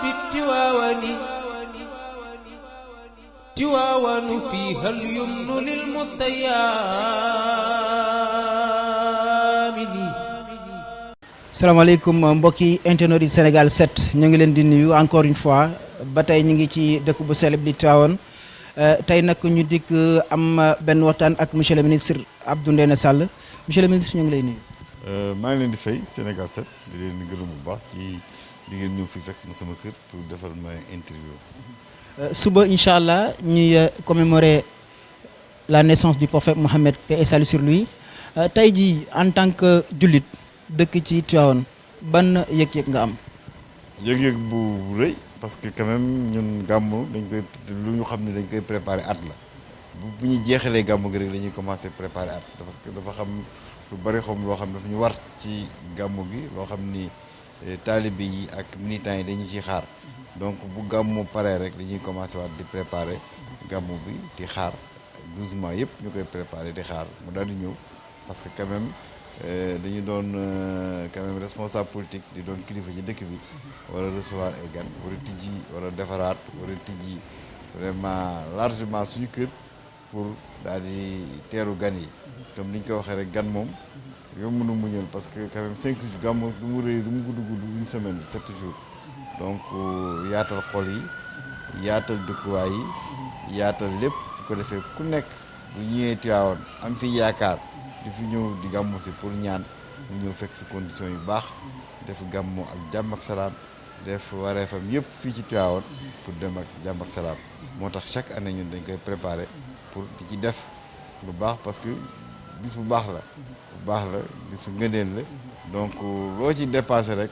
بالتواون تواون فيها اليمن للمتيامن. salaamaaleykum mbokki internet yi Sénégal 7 ñu ngi leen di nuyu encore une fois ba tey ñu ngi ci dëkk bu sell bi di Tivaouane tey nag ñu dikk am benn waxtaan ak monsieur le ministre Abdou Ndéné Sall monsieur le ministre ñu ngi lay nuyu. maa ngi leen di fay Sénégal 7 di leen gërëm bu baax ci di ngeen ñëw fi fekk ma sama kër pour defal ma interview. suba incha allah ñuy commémorer la naissance du prophète Mohammed, paix et salut sur lui tey jii en tant que jullit dëkk ci Tivaouane ban yëg-yëg nga am. yëg-yëg bu rëy parce que quand même ñun gàmmu dañ koy lu ñu xam ne dañ koy préparer at la bu ñu jeexalee gàmmu gi rek la ñuy commencer préparer at parce que dafa xam lu bari xam loo xam ne dafa ñu war ci gàmmu gi loo xam ni taalibe yi ak militants yi dañu ciy xaar donc bu gàmmu paree rek dañuy commencer waat di préparer gàmmu bi di xaar 12 mois yëpp ñu koy préparer di xaar mu daal di ñëw parce que quand même dañu doon quand même responsable politique di doon kilifa ci dëkk bi war a recevoir ay gan war a tijji war a defaraat war a tijji vraiment largement suñu kër pour daal di teeru gan yi comme ni ñu ko waxee rek gan moom yomb na muñal parce que quand même 5 jours gàmmu du mu rëy du mu gudd une semaine 7 jours donc yaatal xol yi yaatal dëkkuwaay yi yaatal lépp bu ko defee ku nekk bu ñëwee Tivaouane am fi yaakaar di fi ñëw di gàmmu si pour ñaan mu ñëw fekk fi conditions yu baax def gàmmu ak jàmm ak salaam def wareefam yëpp fii ci Tivaouane pour dem ak jàmm ak salaam moo tax chaque année ñun dañ koy préparer pour di ci def lu baax parce que bis bu baax la bis bu ngëneel la donc loo ci dépassé rek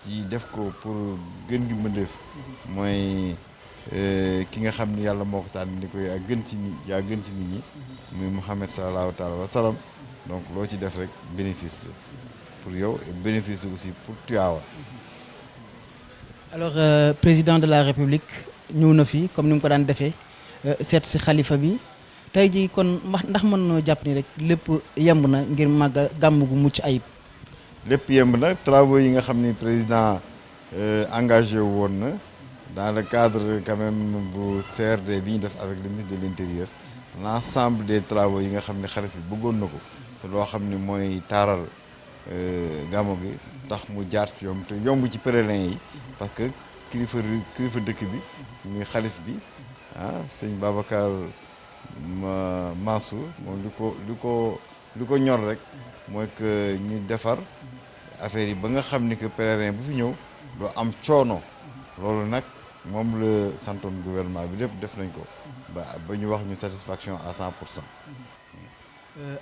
ci def ko pour gën gi mëndeef mooy ki nga xam ni yàlla moo ko tànn ni ko yaa gën ci nit ñi muy Muhammad sallallahu taala wa sallam donc loo ci def rek bénéfice la pour yow et bénéfice la aussi pour Tivaouane. alors président de la république ñëw na fi comme ni mu ko daan defee seet si xalifa bi tey jii kon ndax mën noo jàpp ni rek lépp yemb na ngir màgg gàmm gu mucc ayib. lépp yemb na travaux yi nga xam ni président engagé woon na dans le cadre quand même bu CRD bi ñu def avec le ministre de l'intérieur l'ensemble des travaux yi nga xam ne xarit bi bëggoon na ko te loo xam ni mooy taaral gàmmu gi tax mu jaar ci yomb te yomb ci pèlerins yi parce que kilifa dëkk bi muy xalif bi sëñ Babacar Mansour moom li ko ñor rek mooy que ñu defar affaire yi ba nga xam ni que pèlerin bu fi ñëw doo am coono loolu nag moom la santoon gouvernement bi lépp def nañ ko ba ñu wax ñu satisfaction à 100%.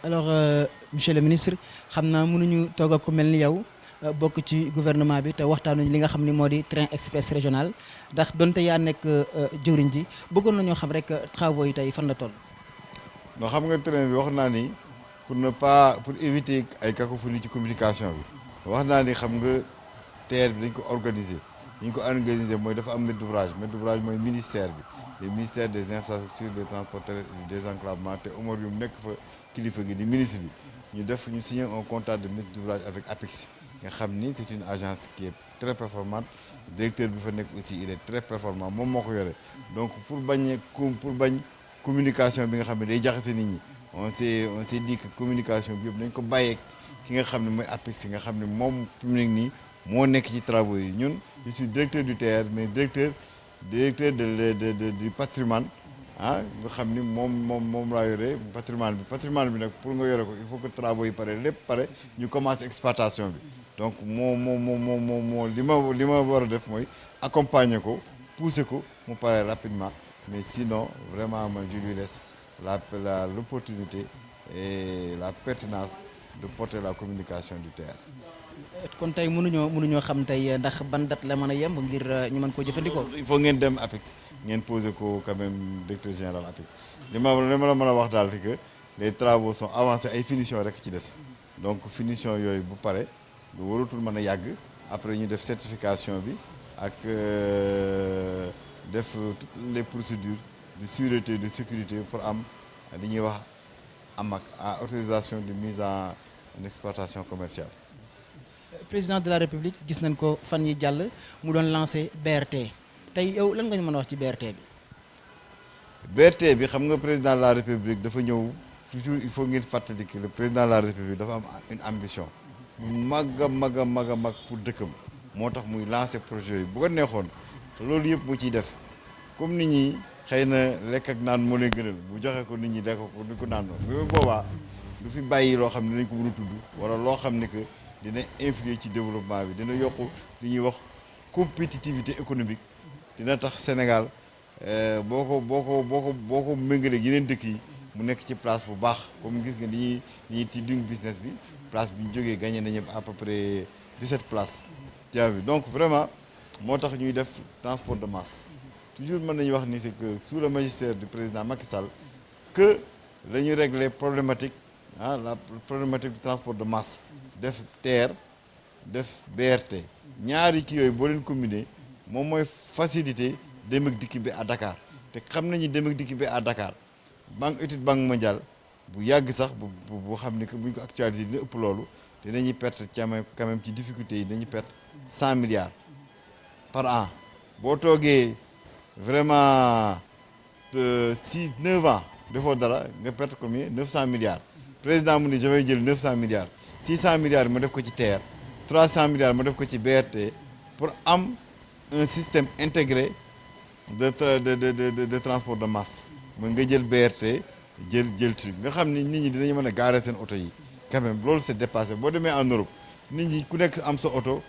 alors monsieur le ministre xam naa mënuñu toog ak ku mel ni yow bokk ci gouvernement bi te waxtaanuñ li nga xam ni moo di train express régional ndax donte yaa nekk jëwriñ ji bëggoon nañoo xam rek travaux yi tey fan la toll. non xam nga train bi wax naa ni pour éviter ay cacophonie ci communication bi wax naa ni xam nga TER bi dañ ko organiser. ñu ko organisé mooy dafa am maître d'ouvrage mooy ministère bi le ministère des infrastructures des transports terrestres et du désenclavement te Omar Youm nekk fa kilifa gi di ministre bi ñu signé un contrat de maître d'ouvrage avec APIX nga xam ni c'est une agence qui est très performante directeur bi fa nekk aussi il est très performant moom moo ko yore donc pour bañ communication bi nga xam ne day jaxase nit ñi on s'est dit que communication bi yëpp nañ ko bàyyeeg ki nga xam ne mooy APIX nga xam ne moom public nii moo nekk ci travaux yi ñun je suis directeur du TER mais directeur du patrimoine nga xam ni moom laa yore patrimoine bi nag pour nga yore ko il faut que travaux yi pare lépp pare ñu commence exploitation bi donc moo li ma war a def mooy accompagner ko pousser ko mu pare rapidement mais sinon vraiment man je lui laisse l'opportunité et la pertinence de porter la communication du TER. kon tey mënuñoo xam tey ndax ban date la mën a yemb ngir ñu mën koo jëfandikoo. il faut ngeen dem APIX ngeen poser ko quand même directeur général APIX li ma la mën a wax daal c'est que les travaux sont avancés ay finition rek ci des donc finition yooyu bu pare lu waratul mën a yàgg après ñu def certification bi ak def toutes les procédures de sûreté de sécurité pour am li ñuy wax am ak autorisation de mise en exploitation commerciale. président de la république gis nañ ko fan yi jàll mu doon lancé BRT tey yow lan nga ñu mën a wax ci BRT bi. BRT bi xam nga président de la république dafa ñëw toujours il faut ngeen fàttali que le président de la république dafa am une ambition mag a mag a mag a mag pour dëkkam moo tax muy lancer projet yi bu ko neexoon loolu yëpp mu ciy def comme nit ñi xëy na lekk ak naan moo leen gënal bu joxe ko nit ñi lekk ko ni ko naan loolu boobaa du fi bàyyi loo xam ne dinañ ko mën a tudd wala loo xam ne que dina influer ci développement bi dina yokk li ñuy wax compétitivité économique dina tax Sénégal boo ko méngaleeg yeneen dëkk yi mu nekk ci place bu baax comme gis nga ni ñuy ci doing business bi place bi ñu jógee gagné nañu à peu près 17 places tia bi donc vraiment moo tax ñuy def transport de masse toujours mën nañu wax ni c'est que sous le magistère du président Macky Sall que la ñuy régler problématique la problématique du transport de masse def TER def BRT ñaari kii yooyu boo leen combiné moom mooy faciliter dem ak dikk bi à Dakar te xam nañu dem ak dikk bi à Dakar banque mondiale bu yàgg sax bu xam ni que buñ ko actualiser dina ëpp loolu te dañuy perte quand même ci difficulté yi dañuy perte 100 milliards par an boo toogee vraiment 9 ans defoo dara nga perte combien 900 milliards président mu ni je vais jël 900 milliards 600 milliards ma def ko ci TER 300 milliards ma def ko ci BRT pour am un système intégré de transport de masse mooy nga jël BRT jël truc nga xam ni nit ñi dinañu mën a garer seen oto yi quand même loolu c'est dépassé boo demee en Europe nit ñi ku nekk am sa oto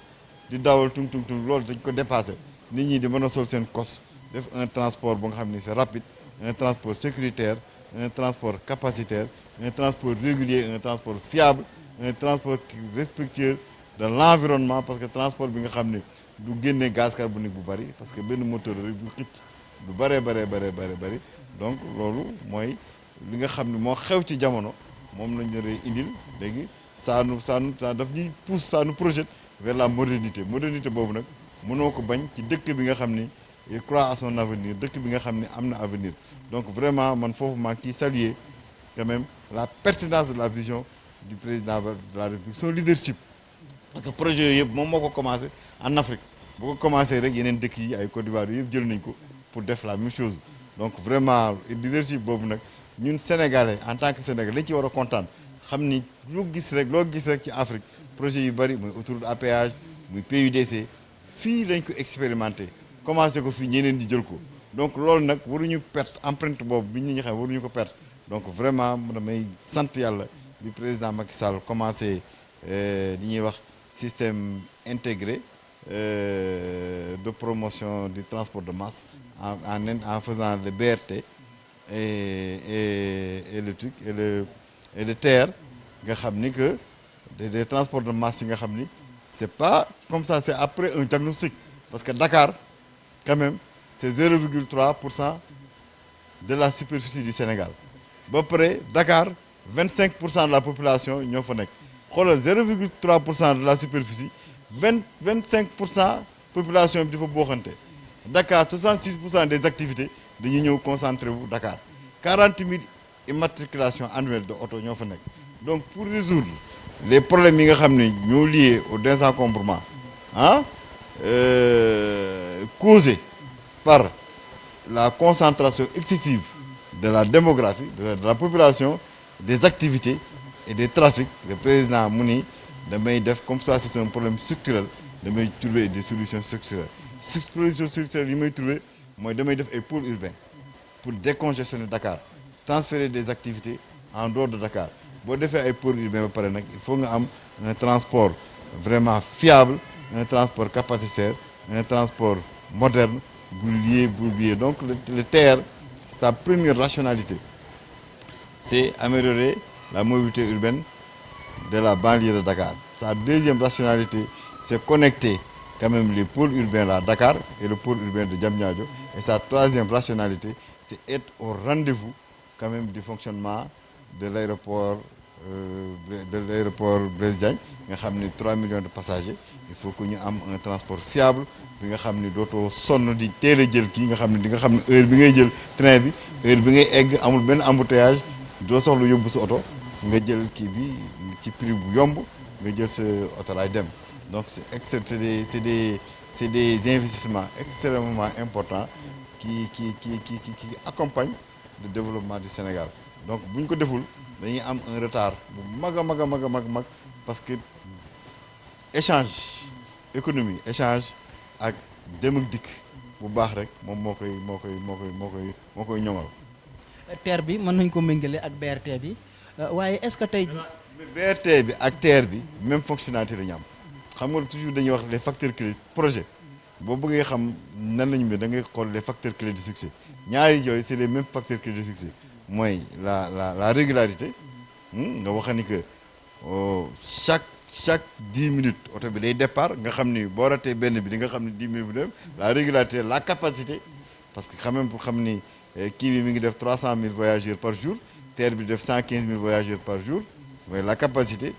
di dawal tung loolu dañ ko dépassé nit ñi di mën a sol seen kos def un transport bu nga xam ni c'est rapide un transport sécuritaire un transport capacitaire un transport régulier un transport fiable un transport respectueux de l'environnement parce que transport bi nga xam ni du génne gaz carbonique bu bari parce que benn moteur rek bu xëcc du bëree bëri donc loolu mooy li nga xam ne moo xew ci jamono moom lañ leen indil léegi ça daf ñuy pousse ça nous projette vers la modernité boobu nag mënoo ko bañ ci dëkk bi nga xam ni il croit à son avenir dëkk bi nga xam ne am na avenir donc vraiment man foofu maa ngi ciy saluer quand même la pertinence de la vision du président de la République son leadership parce que projet yooyu yëpp moom moo ko commencé en Afrique bu ko commencé rek yeneen dëkk yi ay Côte d'Ivoire yooyu yëpp jël nañ ko pour def la même chose donc vraiment leadership boobu nag ñun Sénégalais en tant que Sénégalais lañ ci war a kontaan xam ni loo gis rek ci Afrique projet yu bëri muy autoroute à péage muy PUDC fii lañ ko expérimenté commencé ko fii ñeneen di jël ko donc loolu nag waruñu perte empreinte boobu bi ñu xam waruñu ko perte donc vraiment damay sant yàlla bi président Macky Sall commencé li ñuy wax système intégré de promotion du transport de masse en faisant le BRT et le truc et le TER nga xam ni que des transports de masse yi nga xam ni c'est pas comme ça c'est après un diagnostic parce que Dakar quand même c'est 0,3% de la superficie du Sénégal ba pare Dakar 25% de la population ñoo fa nekk xoolal 0,3% de la superficie 25% population bi dafa booxante Dakar 66% des activités dañuy ñëw concentré wu Dakar 40 000 immatriculations annuelles de oto ñoo fa nekk donc pour résoudre les problèmes yi nga xam ne ñoo liés au désencombrement causés par la concentration excessive de la démographie de la population des activités et des trafics le président mu ni damay def comme ça c'est un problème structurel damay trouver des solutions structurelles solutions structurelles yi may trouver mooy damay def ay pôles urbains pour décongestionner Dakar transférer des activités en dehors de Dakar boo defee ay pôles urbains ba pare nag il faut nga am un transport vraiment fiable un transport capacitaire un transport moderne bu lié donc le TER sa première rationalité c'est améliorer la mobilité urbaine de la banlieue de Dakar. Sa deuxième rationalité, c'est connecter quand même les pôles urbains là, Dakar et le pôle urbain de Diamniadio. Et sa troisième rationalité, c'est être au rendez-vous quand même du fonctionnement de l'aéroport Blaise Diagne. Nga xam ni 3 millions de passagers. Il faut que ñu am un transport fiable bi nga xam ni dootoo sonn di teel a jël kii nga xam ni di nga xam ne heure bi ngay jël train bi heure bi ngay egg amul benn embouteillage doo soxla yóbbu sa oto nga jël kii bi ci prix bu yomb nga jël sa oto laay dem donc c'est des investissements extrêmement importants qui accompagnent le développement du Sénégal donc bu ñu ko deful dañuy am un retard bu mag a mag a mag a mag parce que échange économie échange ak dem ak dikk bu baax rek moom moo koy ñoŋal. TER bi mën nañ ko méngale ak BRT bi waaye est-ce que tey ji BRT bi ak TER bi même fonctionnalité la ñu am xam nga toujours dañuy wax les facteurs clés projet boo bëggee xam nan lañu mel da ngay xool les facteurs clés de succès ñaari yooyu c'est les mêmes facteurs clés de succès mooy la régularité nga wax ni que chaque 10 minutes oto bi day départ nga xam ni boo ratee benn bi di nga xam ni 10 minutes bi dem la régularité la capacité parce que quand même pour xam ni kii bi mi ngi def 300 000 voyageurs par jour TER bi def 115 000 voyageurs par jour mooy la capacité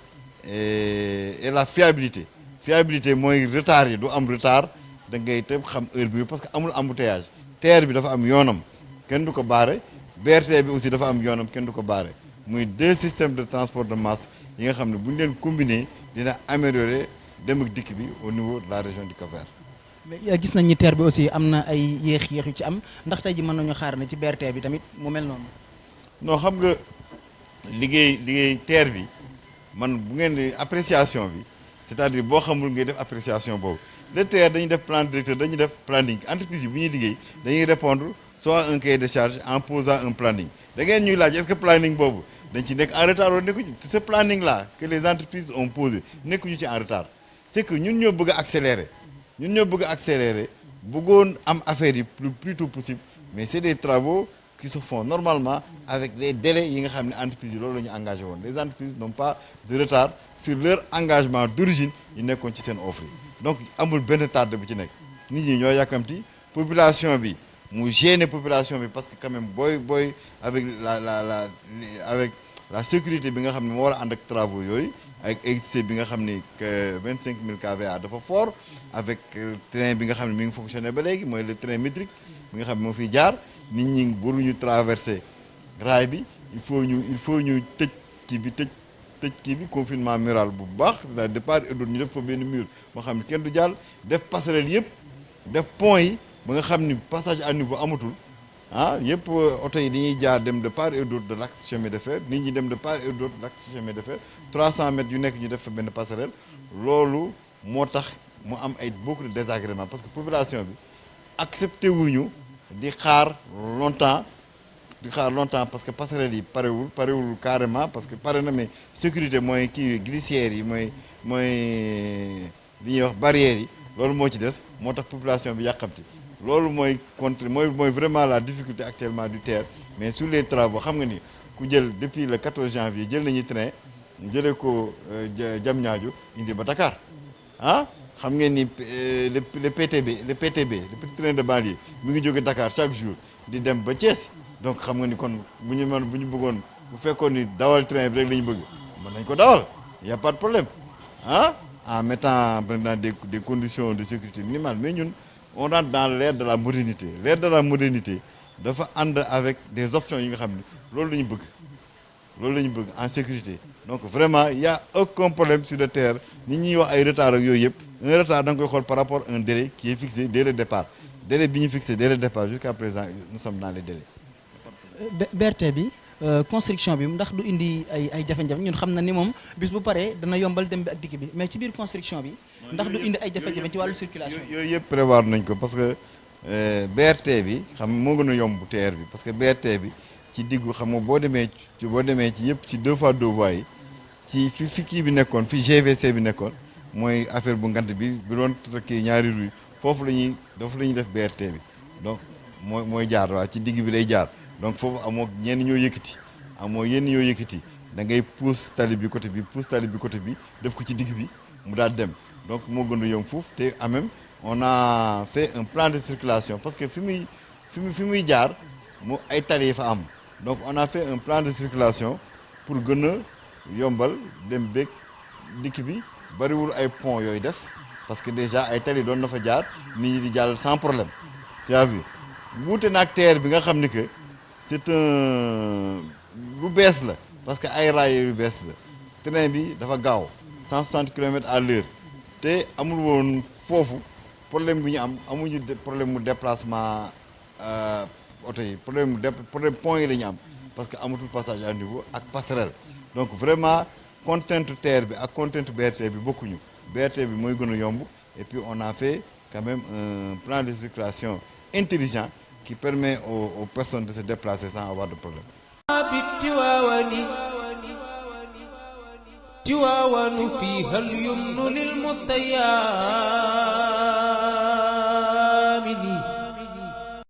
et la fiabilité mooy retard yi du am retard da ngay tëb xam heure bi parce que amul embouteillage TER bi dafa am yoonam kenn du ko baare BRT bi aussi dafa am yoonam kenn du ko baare muy deux systèmes de transport de masse yi nga xam ne bu ñu leen combiner dina améliorer dem ak dikk bi au niveau de la région du Cap-Vert. mais gis nañ ni TER bi aussi am na ay yéex yu ci am ndax tey ji mën nañu xaar ne ci BRT bi tamit mu mel noonu. non xam nga liggéey TER bi man bu ngeen di appréciation bi c'est-à-dire boo xamul ngay def appréciation boobu le TER dañuy def plan directeur dañuy def planning entreprise yi bu ñuy liggéey dañuy répondre soit un cahier de charge en posant un planning da ngeen ñuy laaj est-ce que planning boobu dañ ci nekk en retard wala nekkuñu ce planning là que les entreprises ont posé nekkuñu ci en retard c'est que ñun ñoo bëgg a accélérer bëggoon am affaire yi plus tôt possible mais c'est des travaux qui se font normalement avec les délais yi nga xam ne entreprises yi loolu la ñu engagé woon les entreprises n'ont pas de retard sur leur engagement d'origine yi nekkoon ci seen offre yi donc amul benn tardé bu ci nekk nit ñi ñoo yàkkamti population bi mu gêner population bi parce que quand même booy avec la sécurité bi nga xam ne moo war a ànd ak travaux yooyu avec électricité bi nga xam ni 25 000 kVA dafa fort avec train bi nga xam ne mi ngi fonctionner ba léegi mooy le train métrique bi nga xam ne moo fiy jaar nit ñi waruñu traverser raay bi il faut ñu tëj kii bi confinement mural bu baax c'est-à-dire de part et d'autre ñu def fa benn mur moo xam ne kenn du jàll def passerelle yëpp def pont yi ba nga xam ni passage à niveau amatul yëpp oto yi dañuy jaar dem de part et d'autre de l'axe chemin de fer nit ñi dem de part et d'autre de l'axe chemin de fer 300 mètres yu nekk ñu def fa benn passerelle loolu moo tax mu am ay beaucoup de désagréments parce que population bi accepté wuñu di xaar longtemps parce que passerelle yi parewul carrément parce que pare na mais sécurité mooy kii glissières yi mooy li ñuy wax barrières yi loolu moo ci des moo tax population bi yàqamti loolu mooy vraiment la difficulté actuellement du TER mais sur les travaux xam nga ni ku jël depuis le 14 janvier jël nañu train jëlee ko Diamniadio indi ba Dakar xam ngeen ni le PTB le petit train de banlieue mi ngi jóge Dakar chaque jour di dem ba Thiès donc xam nga ni kon bu ñu bëggoon bu fekkoon ni dawal train bi rek la ñu bëgg mën nañ ko dawal y a pas de problème en mettant maintenant des conditions de sécurité minimales mais ñun on rentre dans l'ère de la modernité dafa ànd avec des options yi nga xam ni loolu la ñu bëgg en sécurité donc vraiment il y a aucun problème sur le TER nit ñuy wax ay retard ak yooyu yëpp un retard da nga koy xool par rapport à un délai qui est fixé dès le départ délai bi ñu fixé dès le départ jusqu'à présent nous sommes dans les délais. BRT bi construction bi ndax du indi ay jafe-jafe ñun xam na ni moom bis bu paree dana yombal dem bi ak dikk bi mais ci biir construction bi ndax du indi ay jafe-jafe ci wàllu circulation yooyu yëpp prévoir nañ ko parce que BRT bi xam moo gën a yomb TER bi parce que BRT bi ci diggu xam nga boo demee ci yëpp ci 2x2 voies yi ci fi kii bi nekkoon fi GVC bi nekkoon mooy affaire bu ngant bi doon kii ñaari rue foofu la ñuy def BRT bi donc mooy jaar waaw ci digg bi lay jaar donc foofu amoo yenn ñoo yëkkati da ngay pousse tali bi côté bi def ko ci digg bi mu daal dem donc moo gën a yomb foofu te en même on a fait un plan de circulation parce que fi muy jaar mu ay tali yi fa am donc on a fait un plan de circulation pour gën a yombal dem beeg dikk bi bariwul ay pont yooyu def parce que déjà ay tali doon na fa jaar nit ñi di jàll sans problème tu as vu wuute naag TER bi nga xam ni que c'est lu bees la parce que ay raay yu bees la train bi dafa gaaw 160 km/h te amul woon foofu problème bi ñu am amuñu problème mu déplacement oto yi problème pont yi la ñu am parce que amatul passage à niveau ak passerelle donc vraiment contrainte TER bi ak contrainte BRT bi bokkuñu BRT bi mooy gën a yomb et puis on a fait quand même un plan de circulation intelligent qui permet aux personnes de se déplacer sans avoir de problème. تواون فيها اليمن للمطيار